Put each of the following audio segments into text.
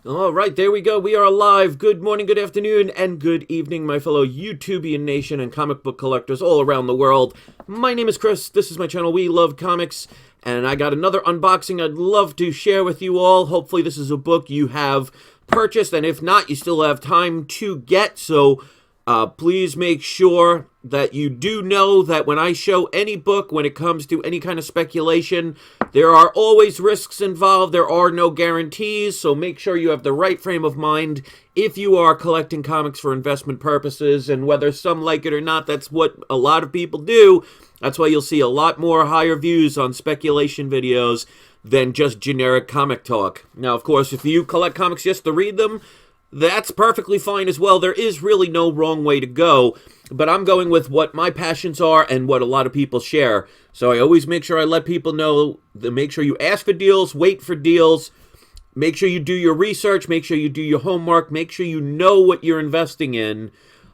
All right, there we go. We are live. Good morning, good afternoon, and good evening, my fellow YouTubian nation and comic book collectors all around the world. My name is Chris. This is my channel, We Love Comics, and I got another unboxing I'd love to share with you all. Hopefully this is a book you have purchased, and if not, you still have time to get, so please make sure that you do know that when I show any book, when it comes to any kind of speculation, there are always risks involved. There are no guarantees, so make sure you have the right frame of mind if you are collecting comics for investment purposes, and whether some like it or not, that's what a lot of people do. That's why you'll see a lot more higher views on speculation videos than just generic comic talk. Now, of course, if you collect comics just to read them, that's perfectly fine as well. There is really no wrong way to go, but I'm going with what my passions are and what a lot of people share. So I always make sure I let people know, make sure you ask for deals, wait for deals, make sure you do your research, make sure you do your homework, make sure you know what you're investing in.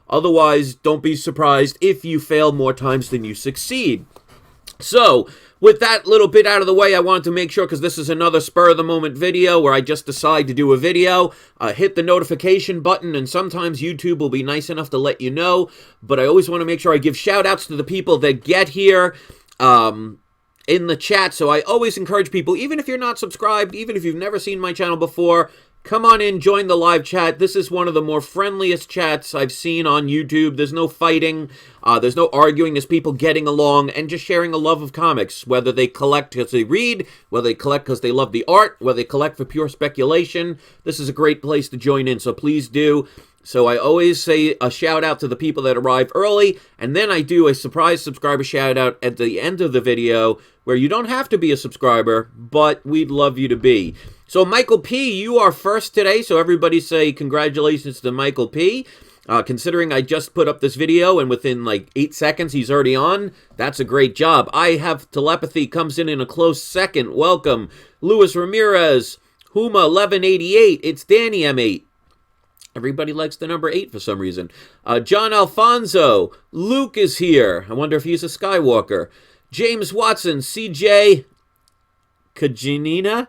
Otherwise, don't be surprised if you fail more times than you succeed. So, with that little bit out of the way, I wanted to make sure, because this is another spur-of-the-moment video where I just decide to do a video, hit the notification button, and sometimes YouTube will be nice enough to let you know, but I always want to make sure I give shout-outs to the people that get here in the chat, so I always encourage people, even if you're not subscribed, even if you've never seen my channel before, come on in, join the live chat. This is one of the more friendliest chats I've seen on YouTube. There's no fighting, there's no arguing, there's people getting along and just sharing a love of comics, whether they collect because they read, whether they collect because they love the art, whether they collect for pure speculation. This is a great place to join in, so please do. So I always say a shout out to the people that arrive early, and then I do a surprise subscriber shout out at the end of the video where you don't have to be a subscriber, but we'd love you to be. So Michael P., you are first today, so everybody say congratulations to Michael P. Considering I just put up this video and within like 8 seconds he's already on, that's a great job. I Have Telepathy comes in a close second. Welcome. Luis Ramirez, Huma 1188, it's Danny M8. Everybody likes the number 8 for some reason. John Alfonso, Luke is here. I wonder if he's a Skywalker. James Watson, CJ Kajanina.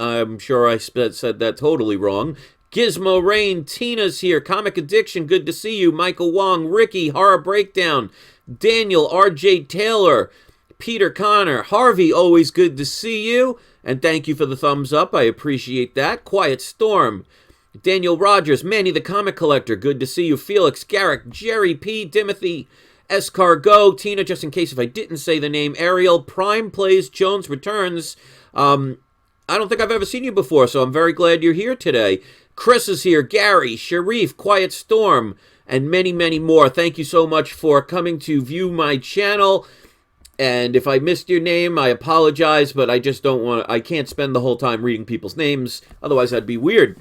I'm sure I said that totally wrong. Gizmo Rain, Tina's here. Comic Addiction, good to see you. Michael Wong, Ricky, Horror Breakdown, Daniel, RJ Taylor, Peter Connor, Harvey, always good to see you. And thank you for the thumbs up. I appreciate that. Quiet Storm, Daniel Rogers, Manny the Comic Collector, good to see you. Felix Garrick, Jerry P, Timothy, Escargo, Tina, just in case if I didn't say the name, Ariel, Prime Plays, Jones Returns. I don't think I've ever seen you before, so I'm very glad you're here today. Chris is here, Gary, Sharif, Quiet Storm, and many, many more. Thank you so much for coming to view my channel. And if I missed your name, I apologize, but I just don't want to, I can't spend the whole time reading people's names. Otherwise, that'd be weird.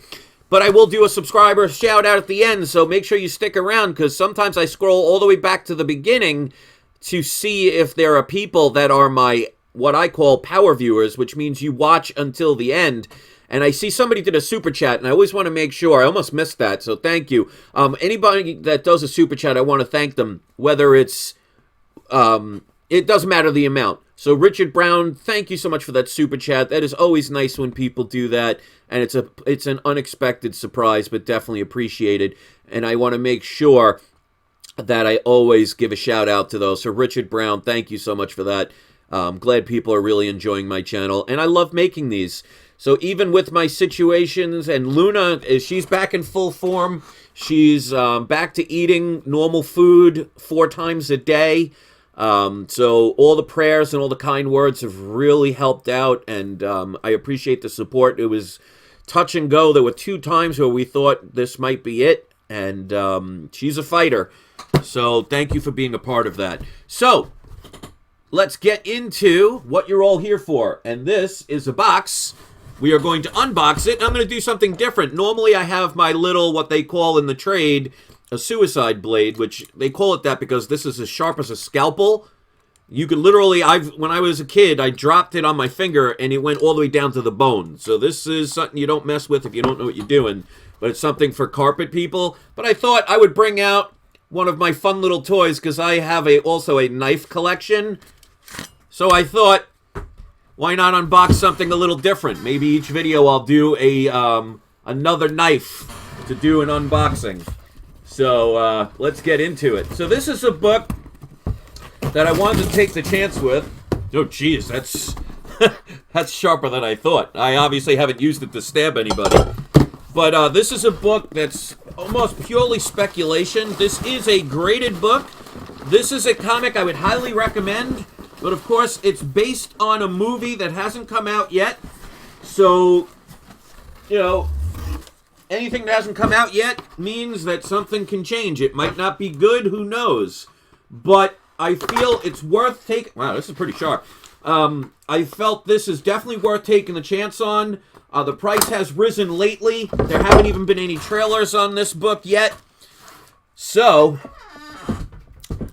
But I will do a subscriber shout out at the end, so make sure you stick around, because sometimes I scroll all the way back to the beginning to see if there are people that are my what I call power viewers, which means you watch until the end. And I see somebody did a super chat, and I always want to make sure. I almost missed that, so thank you. Anybody that does a super chat, I want to thank them, whether it's, it doesn't matter the amount. So Richard Brown, thank you so much for that super chat. That is always nice when people do that, and it's an unexpected surprise, but definitely appreciated. And I want to make sure that I always give a shout out to those. So Richard Brown, thank you so much for that. I'm glad people are really enjoying my channel, and I love making these. So even with my situations, and Luna, she's back in full form. She's back to eating normal food 4 times a day. So all the prayers and all the kind words have really helped out, and I appreciate the support. It was touch and go. There were 2 times where we thought this might be it, and she's a fighter. So thank you for being a part of that. So let's get into what you're all here for. And this is a box. We are going to unbox it. I'm going to do something different. Normally I have my little, what they call in the trade, a suicide blade, which they call it that because this is as sharp as a scalpel. You could literally, when I was a kid, I dropped it on my finger and it went all the way down to the bone. So this is something you don't mess with if you don't know what you're doing. But it's something for carpet people. But I thought I would bring out one of my fun little toys because I have also a knife collection. So I thought, why not unbox something a little different? Maybe each video I'll do a another knife to do an unboxing. So let's get into it. So this is a book that I wanted to take the chance with. Oh, geez, that's that's sharper than I thought. I obviously haven't used it to stab anybody. But this is a book that's almost purely speculation. This is a graded book. This is a comic I would highly recommend. But, of course, it's based on a movie that hasn't come out yet. So, you know, anything that hasn't come out yet means that something can change. It might not be good, who knows. But I feel it's worth taking... Wow, this is pretty sharp. I felt this is definitely worth taking the chance on. The price has risen lately. There haven't even been any trailers on this book yet. So,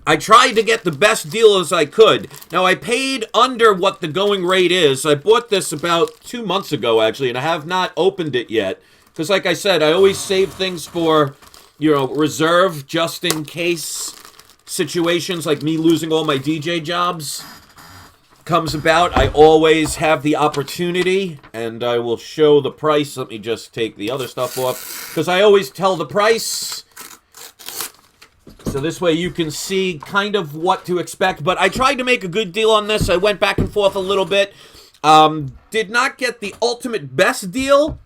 I tried to get the best deal as I could. Now, I paid under what the going rate is. I bought this about 2 months ago, actually, and I have not opened it yet. Because, like I said, I always save things for, you know, reserve, just in case situations like me losing all my DJ jobs comes about. I always have the opportunity, and I will show the price. Let me just take the other stuff off, because I always tell the price, so this way you can see kind of what to expect. But I tried to make a good deal on this. I went back and forth a little bit. Did not get the ultimate best deal,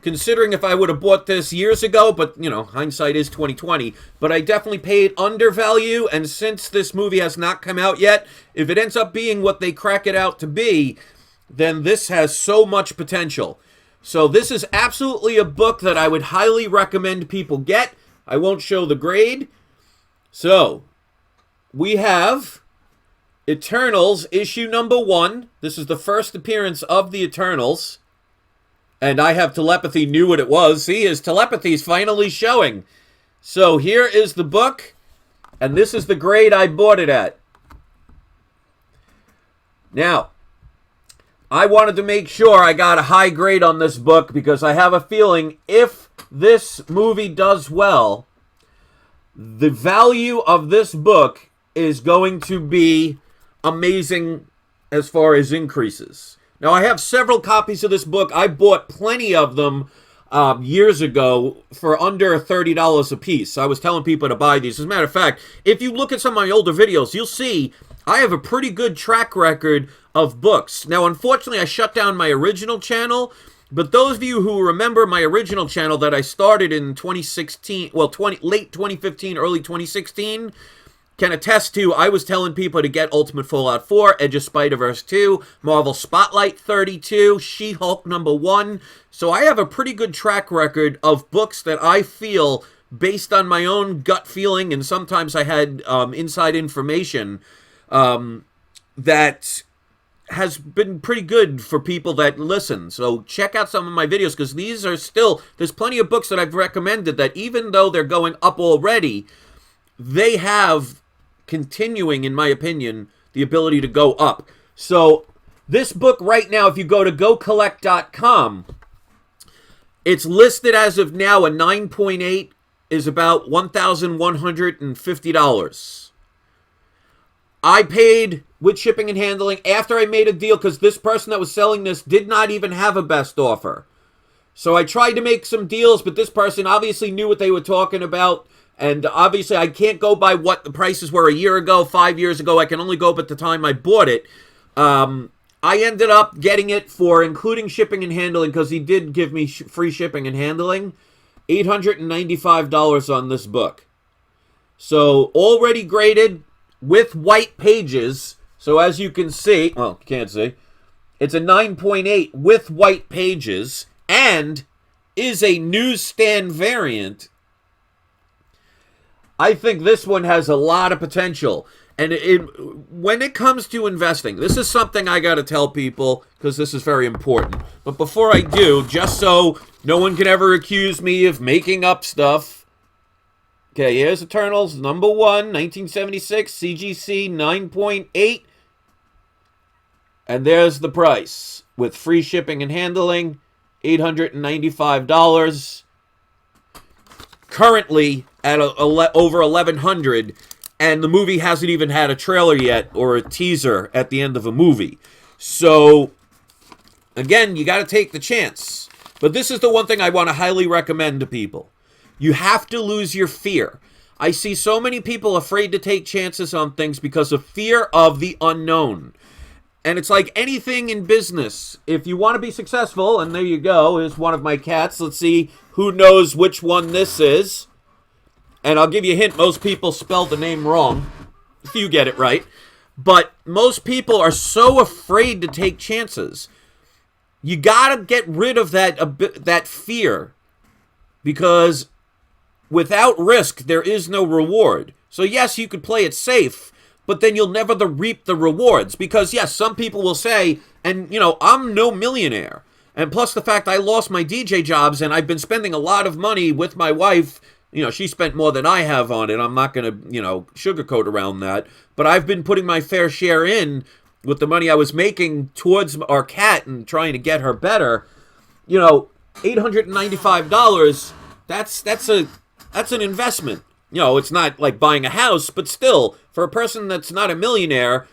considering if I would have bought this years ago, but, you know, hindsight is 2020. But I definitely paid undervalue, and since this movie has not come out yet, if it ends up being what they crack it out to be, then this has so much potential. So this is absolutely a book that I would highly recommend people get. I won't show the grade. So, we have Eternals, issue number 1. This is the first appearance of the Eternals. And I have telepathy, knew what it was. See, his telepathy is finally showing. So here is the book, and this is the grade I bought it at. Now, I wanted to make sure I got a high grade on this book, because I have a feeling if this movie does well, the value of this book is going to be amazing as far as increases. Now, I have several copies of this book. I bought plenty of them years ago for under $30 a piece. I was telling people to buy these. As a matter of fact, if you look at some of my older videos, you'll see I have a pretty good track record of books. Now, unfortunately, I shut down my original channel, but those of you who remember my original channel that I started in 2016, well, late 2015, early 2016, can attest to, I was telling people to get Ultimate Fallout 4, Edge of Spider-Verse 2, Marvel Spotlight 32, She-Hulk number 1. So I have a pretty good track record of books that I feel, based on my own gut feeling, and sometimes I had inside information, that has been pretty good for people that listen. So check out some of my videos, because these are still, there's plenty of books that I've recommended that even though they're going up already, they have continuing, in my opinion, the ability to go up. So this book right now, if you go to gocollect.com, it's listed as of now a 9.8 is about $1,150. I paid with shipping and handling after I made a deal, because this person that was selling this did not even have a best offer. So I tried to make some deals, but this person obviously knew what they were talking about. And obviously, I can't go by what the prices were a year ago, 5 years ago. I can only go by the time I bought it. I ended up getting it for, including shipping and handling, because he did give me free shipping and handling, $895 on this book. So, already graded with white pages. So, as you can see, well, you can't see, it's a 9.8 with white pages, and is a newsstand variant. I think this one has a lot of potential. And when it comes to investing, this is something I got to tell people, because this is very important. But before I do, just so no one can ever accuse me of making up stuff. Okay, here's Eternals, number 1, 1976, CGC 9.8. And there's the price, with free shipping and handling, $895. Currently at over $1,100, and the movie hasn't even had a trailer yet or a teaser at the end of a movie. So, again, you got to take the chance. But this is the one thing I want to highly recommend to people. You have to lose your fear. I see so many people afraid to take chances on things because of fear of the unknown. And it's like anything in business. If you want to be successful, and there you go, is one of my cats. Let's see who knows which one this is. And I'll give you a hint, most people spell the name wrong, if you get it right. But most people are so afraid to take chances. You gotta get rid of that fear. Because without risk, there is no reward. So yes, you could play it safe, but then you'll never reap the rewards. Because yes, some people will say, and I'm no millionaire. And plus the fact I lost my DJ jobs and I've been spending a lot of money with my wife. She spent more than I have on it. I'm not going to, sugarcoat around that. But I've been putting my fair share in with the money I was making towards our cat and trying to get her better. $895, that's an investment. It's not like buying a house, but still, for a person that's not a millionaire,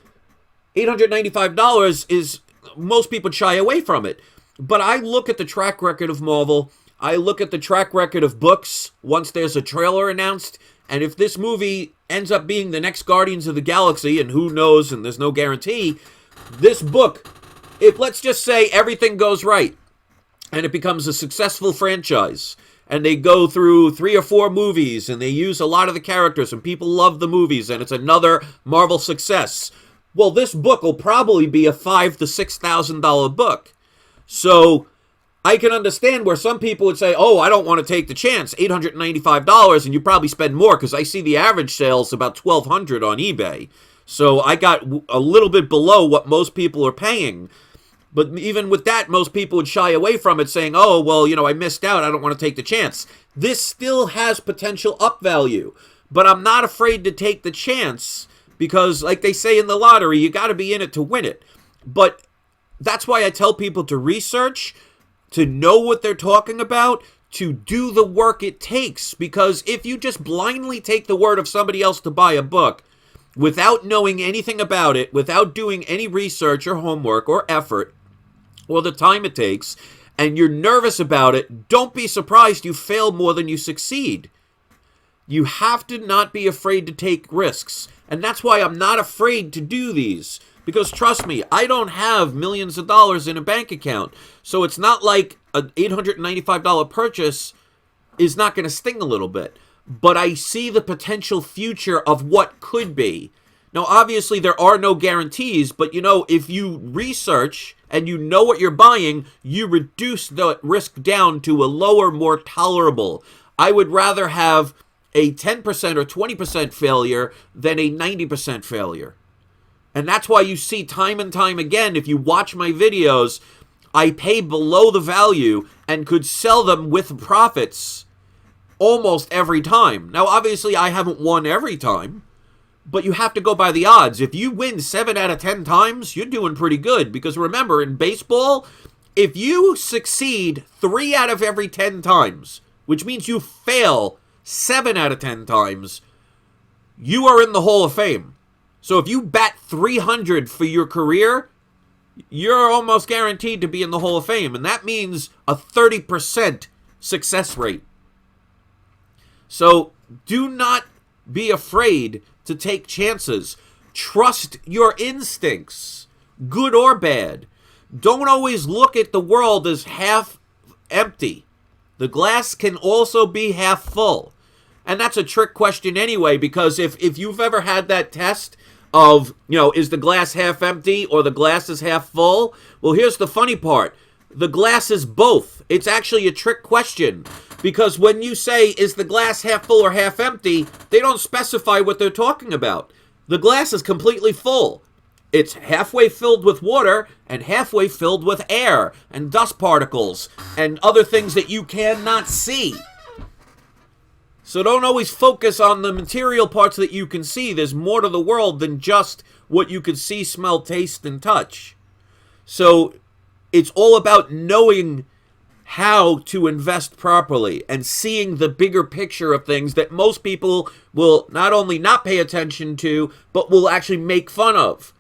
$895 is, most people shy away from it. But I look at the track record of Marvel. I look at the track record of books once there's a trailer announced, and if this movie ends up being the next Guardians of the Galaxy, and who knows, and there's no guarantee, this book, if let's just say everything goes right, and it becomes a successful franchise, and they go through 3 or 4 movies, and they use a lot of the characters, and people love the movies, and it's another Marvel success, well, this book will probably be a $5,000 to $6,000 book. So I can understand where some people would say, oh, I don't want to take the chance, $895, and you probably spend more, because I see the average sales about $1,200 on eBay. So I got a little bit below what most people are paying. But even with that, most people would shy away from it, saying, oh, well, I missed out, I don't want to take the chance. This still has potential up value, but I'm not afraid to take the chance, because like they say in the lottery, you got to be in it to win it. But that's why I tell people to research, to know what they're talking about, to do the work it takes. Because if you just blindly take the word of somebody else to buy a book, without knowing anything about it, without doing any research or homework or effort, or the time it takes, and you're nervous about it, don't be surprised you fail more than you succeed. You have to not be afraid to take risks. And that's why I'm not afraid to do these. Because trust me, I don't have millions of dollars in a bank account. So it's not like an $895 purchase is not going to sting a little bit. But I see the potential future of what could be. Now, obviously, there are no guarantees. But, if you research and you know what you're buying, you reduce the risk down to a lower, more tolerable. I would rather have a 10% or 20% failure than a 90% failure. And that's why you see time and time again, if you watch my videos, I pay below the value and could sell them with profits almost every time. Now, obviously, I haven't won every time, but you have to go by the odds. If you win 7 out of 10 times, you're doing pretty good. Because remember, in baseball, if you succeed 3 out of every 10 times, which means you fail 7 out of 10 times, you are in the Hall of Fame. So if you bat 300 for your career, you're almost guaranteed to be in the Hall of Fame. And that means a 30% success rate. So do not be afraid to take chances. Trust your instincts, good or bad. Don't always look at the world as half empty. The glass can also be half full. And that's a trick question anyway, because if you've ever had that test of, is the glass half empty or the glass is half full? Well, here's the funny part. The glass is both. It's actually a trick question, because when you say, is the glass half full or half empty, they don't specify what they're talking about. The glass is completely full. It's halfway filled with water and halfway filled with air and dust particles and other things that you cannot see. So don't always focus on the material parts that you can see. There's more to the world than just what you can see, smell, taste, and touch. So it's all about knowing how to invest properly and seeing the bigger picture of things that most people will not only not pay attention to, but will actually make fun of.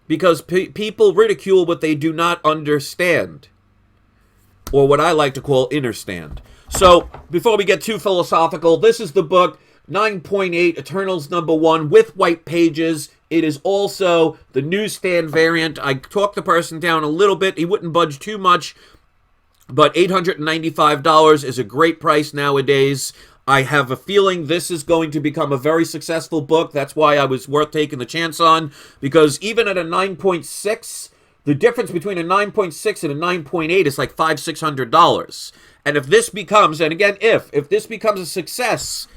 Because people ridicule what they do not understand. or what I like to call inner stand. So, before we get too philosophical, this is the book, 9.8, Eternals #1, with white pages. It is also the newsstand variant. I talked the person down a little bit. He wouldn't budge too much, but $895 is a great price nowadays. I have a feeling this is going to become a very successful book. That's why I was worth taking the chance on, because even at a 9.6, the difference between a 9.6 and a 9.8 is like $500-600. And if this becomes, and again, if this becomes a success,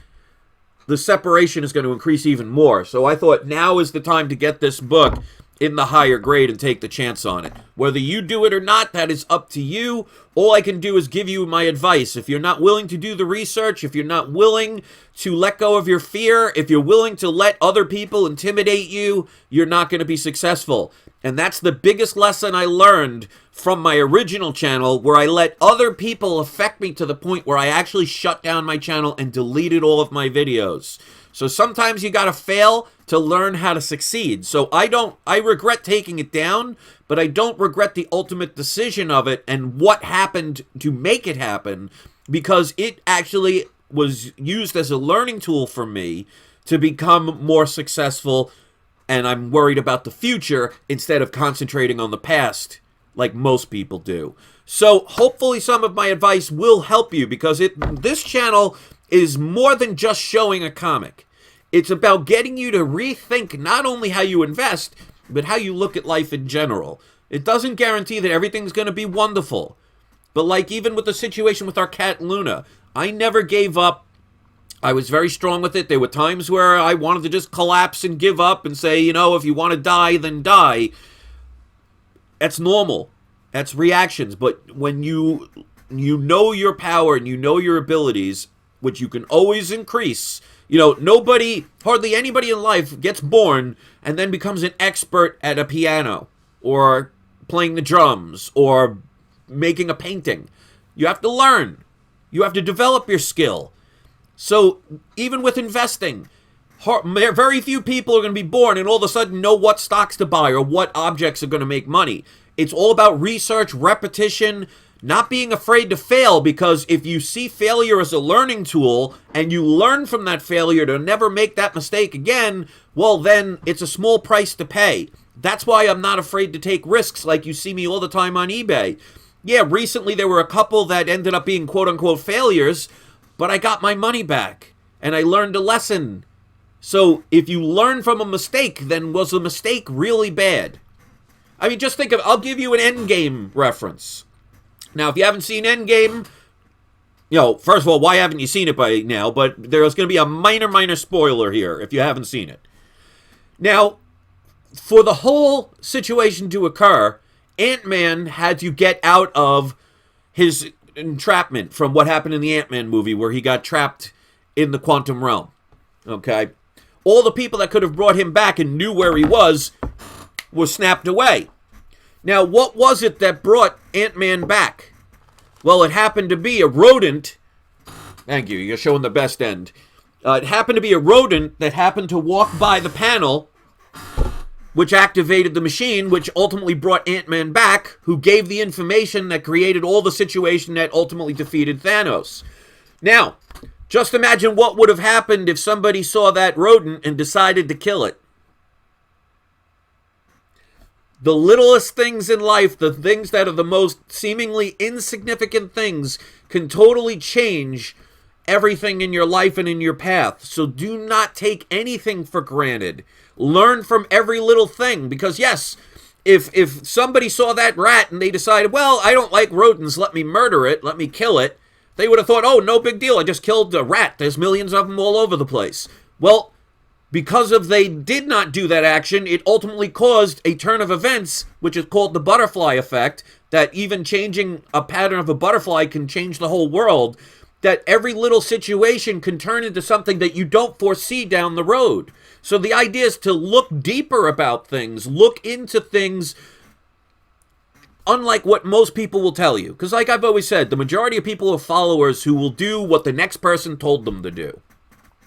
the separation is going to increase even more. So I thought now is the time to get this book in the higher grade and take the chance on it. Whether you do it or not, that is up to you. All I can do is give you my advice. If you're not willing to do the research, if you're not willing to let go of your fear, if you're willing to let other people intimidate you, you're not going to be successful. And that's the biggest lesson I learned from my original channel, where I let other people affect me to the point where I actually shut down my channel and deleted all of my videos. So sometimes you gotta fail to learn how to succeed. So I regret taking it down, but I don't regret the ultimate decision of it and what happened to make it happen, because it actually was used as a learning tool for me to become more successful, and I'm worried about the future instead of concentrating on the past like most people do. So hopefully some of my advice will help you, because this channel is more than just showing a comic. It's about getting you to rethink not only how you invest, but how you look at life in general. It doesn't guarantee that everything's going to be wonderful. But like even with the situation with our cat Luna, I never gave up. I was very strong with it. There were times where I wanted to just collapse and give up and say, you know, if you want to die, then die. That's normal. That's reactions. But when you know your power and you know your abilities, which you can always increase. You know, hardly anybody in life gets born and then becomes an expert at a piano or playing the drums or making a painting. You have to learn. You have to develop your skill. So even with investing, very few people are going to be born and all of a sudden know what stocks to buy or what objects are going to make money. It's all about research, repetition, not being afraid to fail, because if you see failure as a learning tool and you learn from that failure to never make that mistake again, well, then it's a small price to pay. That's why I'm not afraid to take risks like you see me all the time on eBay. Yeah, recently there were a couple that ended up being quote-unquote failures, but I got my money back and I learned a lesson. So if you learn from a mistake, then was the mistake really bad? I mean, just think of, I'll give you an Endgame reference. Now, if you haven't seen Endgame, you know, first of all, why haven't you seen it by now? But there's going to be a minor spoiler here if you haven't seen it. Now, for the whole situation to occur, Ant-Man had to get out of his entrapment from what happened in the Ant-Man movie where he got trapped in the quantum realm. Okay? All the people that could have brought him back and knew where he was were snapped away. Now, what was it that brought Ant-Man back? Well, it happened to be a rodent. Thank you, you're showing the best end. It happened to be a rodent that happened to walk by the panel, which activated the machine, which ultimately brought Ant-Man back, who gave the information that created all the situation that ultimately defeated Thanos. Now, just imagine what would have happened if somebody saw that rodent and decided to kill it. The littlest things in life, the things that are the most seemingly insignificant things, can totally change everything in your life and in your path. So do not take anything for granted. Learn from every little thing. Because yes, if somebody saw that rat and they decided, well, I don't like rodents, let me murder it, let me kill it, they would have thought, oh, no big deal, I just killed a rat. There's millions of them all over the place. Well, because they did not do that action, it ultimately caused a turn of events, which is called the butterfly effect, that even changing a pattern of a butterfly can change the whole world, that every little situation can turn into something that you don't foresee down the road. So the idea is to look deeper about things, look into things unlike what most people will tell you. Because like I've always said, the majority of people are followers who will do what the next person told them to do.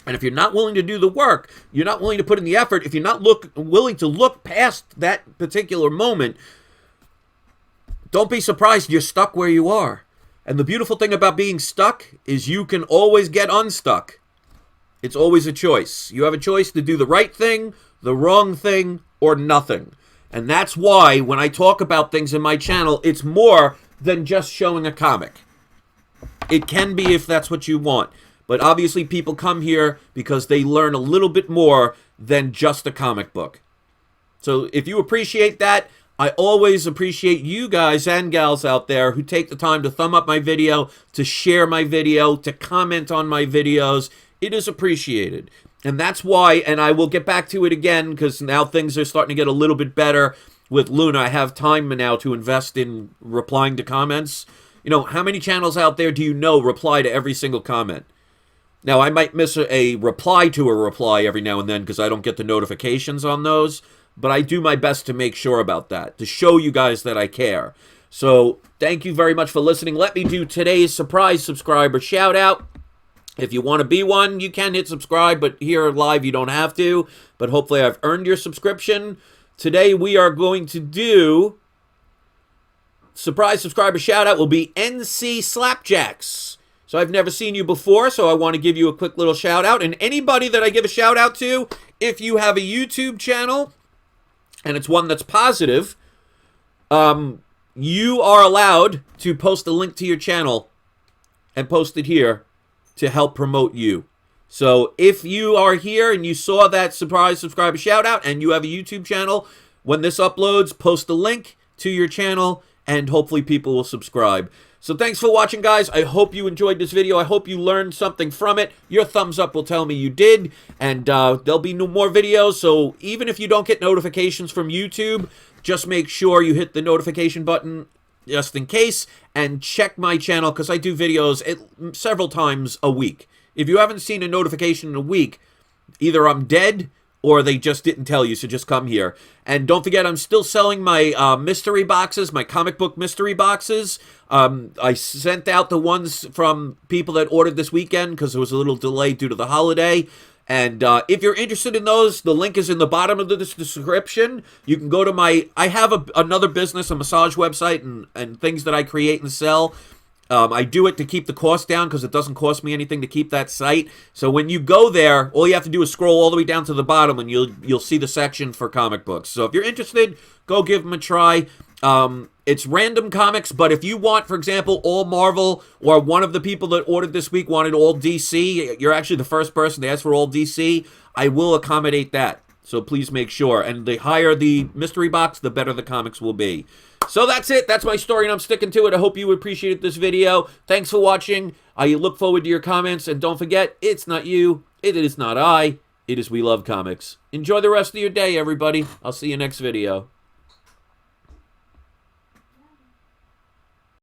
And if you're not willing to do the work, you're not willing to put in the effort, if you're not willing to look past that particular moment, don't be surprised you're stuck where you are. And the beautiful thing about being stuck is you can always get unstuck. It's always a choice. You have a choice to do the right thing, the wrong thing, or nothing. And that's why when I talk about things in my channel, it's more than just showing a comic. It can be if that's what you want. But obviously people come here because they learn a little bit more than just a comic book. So if you appreciate that, I always appreciate you guys and gals out there who take the time to thumb up my video, to share my video, to comment on my videos. It is appreciated. And that's why, and I will get back to it again because now things are starting to get a little bit better with Luna. I have time now to invest in replying to comments. You know, how many channels out there do you know reply to every single comment? Now, I might miss a reply to a reply every now and then because I don't get the notifications on those. But I do my best to make sure about that, to show you guys that I care. So, thank you very much for listening. Let me do today's surprise subscriber shout out. If you want to be one, you can hit subscribe, but here live you don't have to. But hopefully I've earned your subscription. Today we are going to do surprise subscriber shout out will be NC Slapjacks. So I've never seen you before, so I want to give you a quick little shout out. And anybody that I give a shout out to, if you have a YouTube channel, and it's one that's positive, you are allowed to post a link to your channel and post it here to help promote you. So if you are here and you saw that surprise subscriber shout out and you have a YouTube channel, when this uploads, post a link to your channel and hopefully people will subscribe. So thanks for watching, guys. I hope you enjoyed this video. I hope you learned something from it. Your thumbs up will tell me you did. And there'll be more videos. So even if you don't get notifications from YouTube, just make sure you hit the notification button just in case. And check my channel because I do videos several times a week. If you haven't seen a notification in a week, either I'm dead or they just didn't tell you, so just come here. And don't forget, I'm still selling my mystery boxes, my comic book mystery boxes. I sent out the ones from people that ordered this weekend because there was a little delay due to the holiday. And if you're interested in those, the link is in the bottom of the description. You can go to I have another business, a massage website, and things that I create and sell. I do it to keep the cost down because it doesn't cost me anything to keep that site. So when you go there, all you have to do is scroll all the way down to the bottom and you'll see the section for comic books. So if you're interested, go give them a try. It's random comics, but if you want, for example, all Marvel, or one of the people that ordered this week wanted all DC, you're actually the first person to ask for all DC, I will accommodate that. So please make sure. And the higher the mystery box, the better the comics will be. So that's it. That's my story, and I'm sticking to it. I hope you appreciated this video. Thanks for watching. I look forward to your comments. And don't forget, it's not you. It is not I. It is We Love Comics. Enjoy the rest of your day, everybody. I'll see you next video.